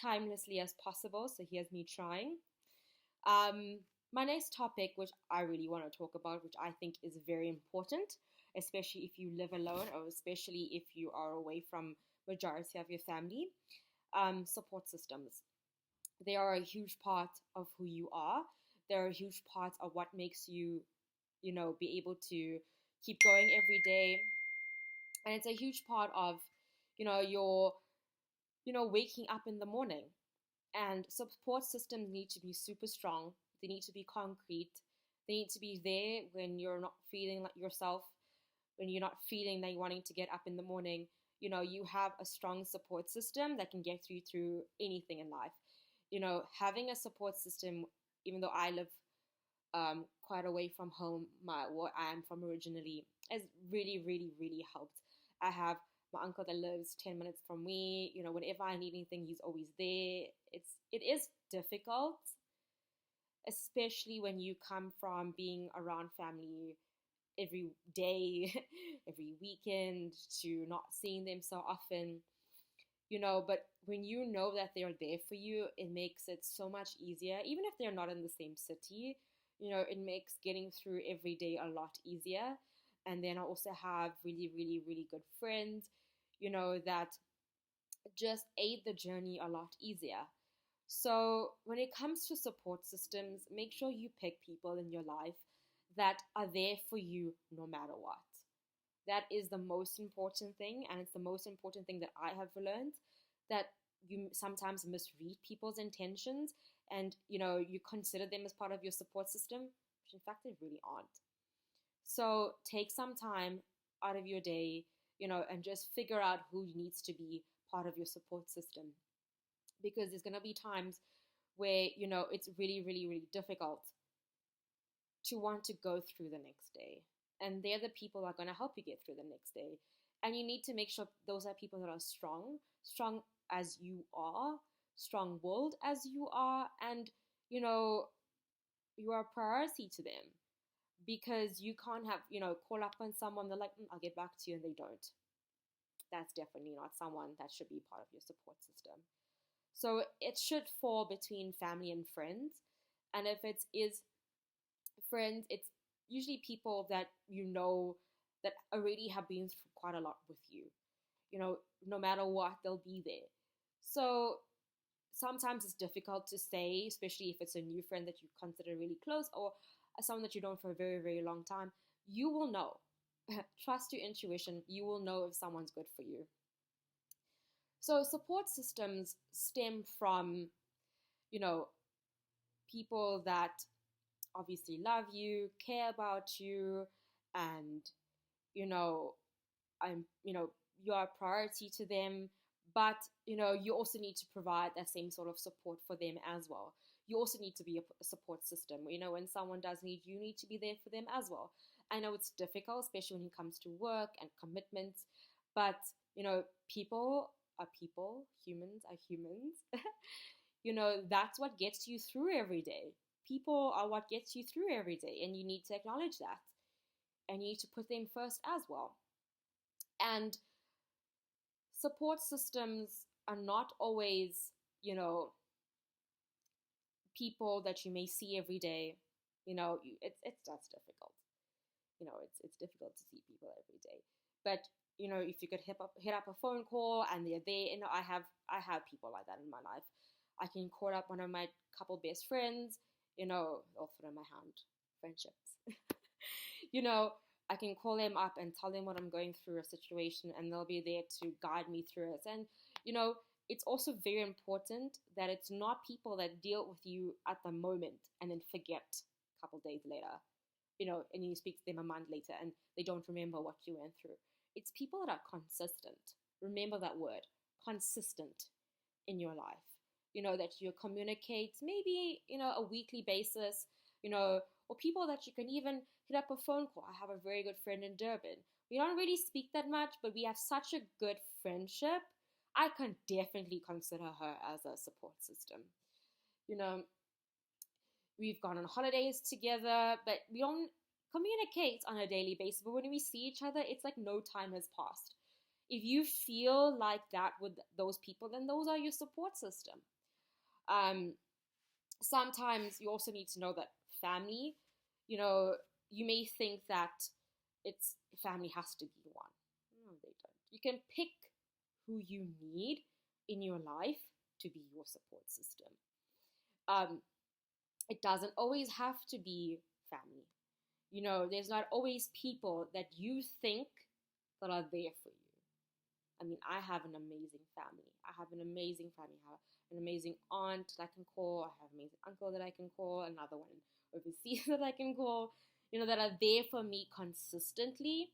timelessly as possible. So here's me trying. Um, my next topic, which I really want to talk about, which I think is very important, especially if you live alone or especially if you are away from majority of your family, support systems. They are a huge part of who you are. They're a huge part of what makes you, be able to keep going every day. And it's a huge part of, your, waking up in the morning. And support systems need to be super strong. They need to be concrete. They need to be there when you're not feeling like yourself, when you're not feeling that you're wanting to get up in the morning. You have a strong support system that can get you through anything in life. Having a support system, even though I live quite away from home, where I'm from originally, has really, really, really helped. I have my uncle that lives 10 minutes from me. Whenever I need anything, he's always there. It is difficult, especially when you come from being around family every day, every weekend, to not seeing them so often. But when you know that they're there for you, it makes it so much easier. Even if they're not in the same city, it makes getting through every day a lot easier. And then I also have really, really, really good friends, that just aid the journey a lot easier. So when it comes to support systems, make sure you pick people in your life that are there for you no matter what. That is the most important thing, and it's the most important thing that I have learned, that you sometimes misread people's intentions, and you consider them as part of your support system, which in fact they really aren't. So take some time out of your day, and just figure out who needs to be part of your support system, because there's going to be times where it's really, really, really difficult to want to go through the next day, and they're the people that are going to help you get through the next day. And you need to make sure those are people that are strong as you are, strong-willed as you are, and you are a priority to them, because you can't have call up on someone, they're like, I'll get back to you, and they don't. That's definitely not someone that should be part of your support system. So it should fall between family and friends. And if it is friends, it's usually people that that already have been through quite a lot with you. No matter what, they'll be there. So sometimes it's difficult to say, especially if it's a new friend that you consider really close, or someone that you know for a very, very long time. You will know. Trust your intuition. You will know if someone's good for you. So support systems stem from, people that obviously love you, care about you, and you know, you're a priority to them. But you also need to provide that same sort of support for them as well. You also need to be a support system. When someone does need you, need to be there for them as well. I know it's difficult, especially when it comes to work and commitments, but people are people, humans are humans. That's what gets you through every day. People are what gets you through every day, and you need to acknowledge that. And you need to put them first as well. And support systems are not always, people that you may see every day. It's that's difficult. It's difficult to see people every day. But if you could hit up a phone call and they're there, I have people like that in my life. I can call up one of my couple best friends, I'll throw my hand, friendships. I can call them up and tell them what I'm going through a situation, and they'll be there to guide me through it. And it's also very important that it's not people that deal with you at the moment and then forget a couple days later, and you speak to them a month later and they don't remember what you went through. It's people that are consistent. Remember that word, consistent, in your life. That you communicate maybe, a weekly basis, or people that you can even hit up a phone call. I have a very good friend in Durban. We don't really speak that much, but we have such a good friendship. I can definitely consider her as a support system. We've gone on holidays together, but we don't communicate on a daily basis. But when we see each other, it's like no time has passed. If you feel like that with those people, then those are your support system. Um, Sometimes you also need to know that family, you know, you may think that it's family has to be one. No, they don't. You can pick who you need in your life to be your support system. Um, it doesn't always have to be family. There's not always people that you think that are there for you. I mean, I have an amazing family. I have an amazing family. I have an amazing aunt that I can call. I have an amazing uncle that I can call. Another one overseas that I can call. That are there for me consistently.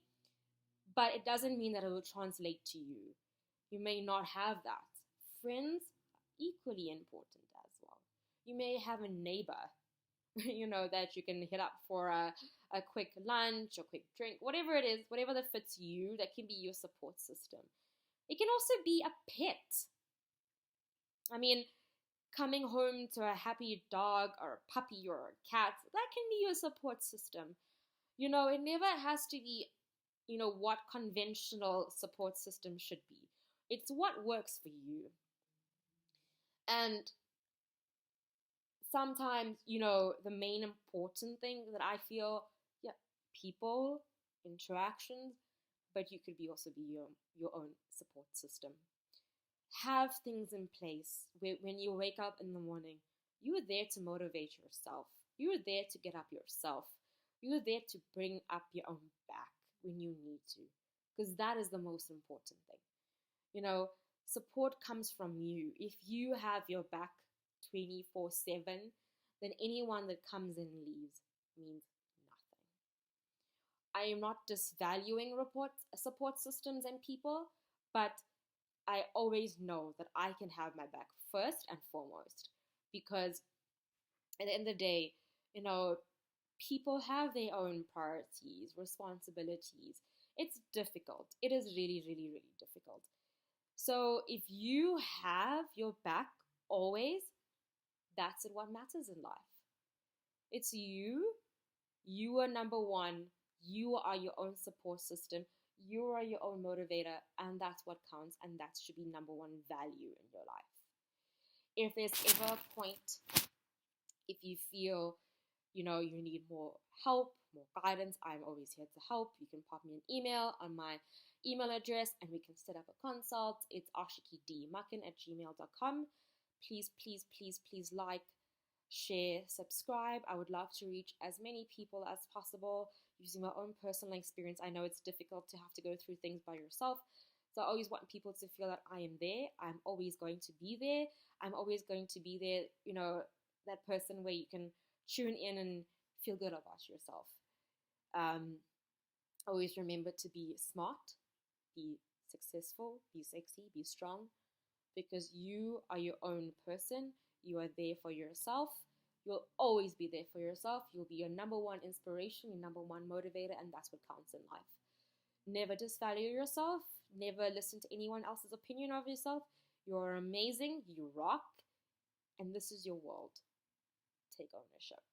But it doesn't mean that it will translate to you. You may not have that. Friends are equally important as well. You may have a neighbor, that you can hit up for a quick lunch or quick drink, whatever it is, whatever that fits you, that can be your support system. It can also be a pet. I mean, coming home to a happy dog or a puppy or a cat, that can be your support system. It never has to be, what conventional support system should be. It's what works for you. And sometimes, the main important thing that I feel, yeah, people, interactions, but you could also be your own support system. Have things in place where when you wake up in the morning, you are there to motivate yourself. You are there to get up yourself. You are there to bring up your own back when you need to, because that is the most important thing. Support comes from you. If you have your back 24/7, then anyone that comes and leaves means nothing. I am not disvaluing support systems and people, but I always know that I can have my back first and foremost, because at the end of the day, people have their own priorities, responsibilities. It's difficult. It is really, really, really difficult. So if you have your back always, that's what matters in life. It's you. You are number one. You are your own support system. You are your own motivator, and that's what counts, and that should be number one value in your life. If there's ever a point, if you feel, you need more help, more guidance, I'm always here to help. You can pop me an email on my email address, and we can set up a consult. It's aashiquidmakan@gmail.com. Please, please, please, please like, share, subscribe. I would love to reach as many people as possible using my own personal experience. I know it's difficult to have to go through things by yourself. So I always want people to feel that I am there. I'm always going to be there. I'm always going to be there, that person where you can tune in and feel good about yourself. Always remember to be smart, be successful, be sexy, be strong, because you are your own person. You are there for yourself. You'll always be there for yourself. You'll be your number one inspiration, your number one motivator, and that's what counts in life. Never disvalue yourself. Never listen to anyone else's opinion of yourself. You're amazing. You rock. And this is your world. Take ownership.